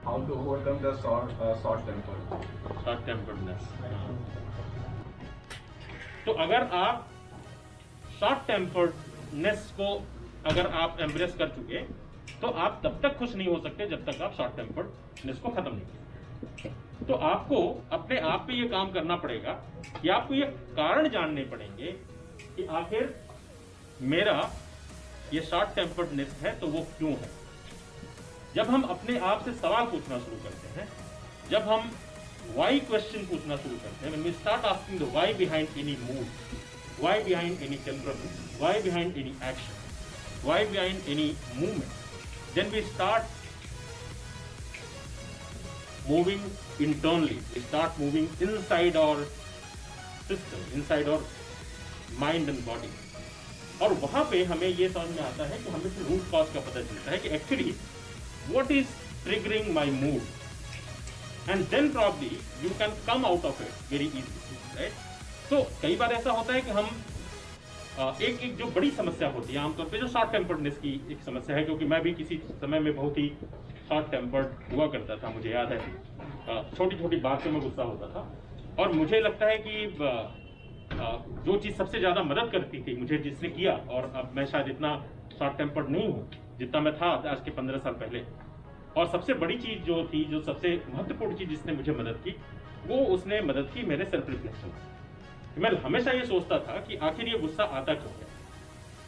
How to overcome the short temper? Short temperedness. तो अगर आप शॉर्ट टेम्पर्डनेस को अगर आप एम्ब्रेस कर चुके तो आप तब तक खुश नहीं हो सकते जब तक आप शॉर्ट टेम्पर्डनेस को खत्म नहीं करते। तो आपको अपने आप पे ये काम करना पड़ेगा कि आपको ये कारण जानने पड़ेंगे कि आखिर मेरा ये शॉर्ट टेम्पर्डनेस है तो वो क्यों है। जब हम अपने आप से सवाल पूछना शुरू करते हैं, जब हम वाई क्वेश्चन पूछना शुरू करते हैं, when we start asking the why behind any mood, why behind any temperament, why behind any action, why behind any movement, then we start moving internally, we start moving inside our system, inside our mind and body। और वहां पे हमें ये समझ में आता है कि हमें रूट कॉज का पता चलता है कि actually what is triggering my mood, and then probably you can come out of it very easily, right? तो कई बार ऐसा होता है कि हम एक जो बड़ी समस्या होती है आमतौर पे जो शॉर्ट टेम्पर्डनेस की एक समस्या है, क्योंकि मैं भी किसी समय में बहुत ही शॉर्ट टेम्पर्ड हुआ करता था। मुझे याद है छोटी छोटी बात पे मैं गुस्सा होता था, और मुझे लगता है कि जो चीज़ सबसे ज़्यादा मदद करती थी मुझे जिसने किया, और अब मैं शायद इतना शॉर्ट टेम्पर्ड नहीं हूँ जितना मैं था आज के 15 साल पहले, और सबसे बड़ी चीज़ जो थी, जो सबसे महत्वपूर्ण चीज़ जिसने मुझे मदद की, वो उसने मदद की मेरे सेल्फ रिफ्लेक्शन। मैं हमेशा ये सोचता था कि आखिर ये गुस्सा आता क्यों है,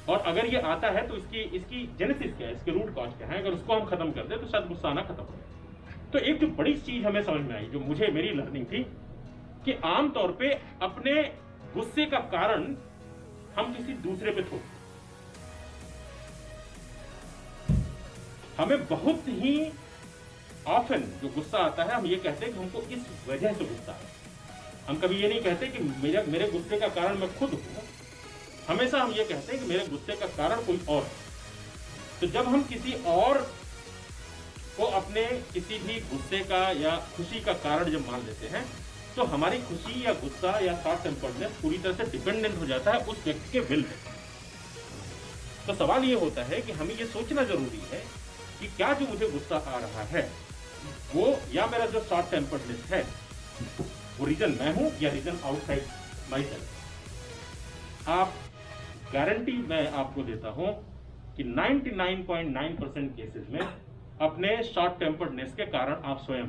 और अगर ये आता है तो इसकी जेनेसिस क्या है, इसके रूट कॉज क्या है। अगर उसको हम खत्म कर दें तो शायद गुस्सा आना खत्म हो जाए। तो एक जो बड़ी चीज हमें समझ में आई, जो मुझे मेरी लर्निंग थी, कि आमतौर पे अपने गुस्से का कारण हम किसी दूसरे पे थोपते। हमें बहुत ही ऑफन जो गुस्सा आता है, हम ये कहते हैं कि हमको इस वजह से गुस्सा है। हम कभी ये नहीं कहते कि मेरे गुस्से का कारण मैं खुद हूं। हमेशा हम ये कहते हैं कि मेरे गुस्से का कारण कोई और है। तो जब हम किसी और को अपने किसी भी गुस्से का या खुशी का कारण जब मान लेते हैं, तो हमारी खुशी या गुस्सा या शॉर्ट टेम्पर्डनेस पूरी तरह से डिपेंडेंट हो जाता है उस व्यक्ति के विल पे। तो सवाल ये होता है कि हमें ये सोचना जरूरी है कि क्या जो मुझे गुस्सा आ रहा है वो, या मेरा जो शॉर्ट टेम्पर्डनेस है, वो रीजन मैं हूं या रीजन आउटसाइड माई सेल्फ। आप गारंटी मैं आपको देता हूं कि 99.9% केसेस में अपने शॉर्ट टेम्पर्डनेस के कारण आप स्वयं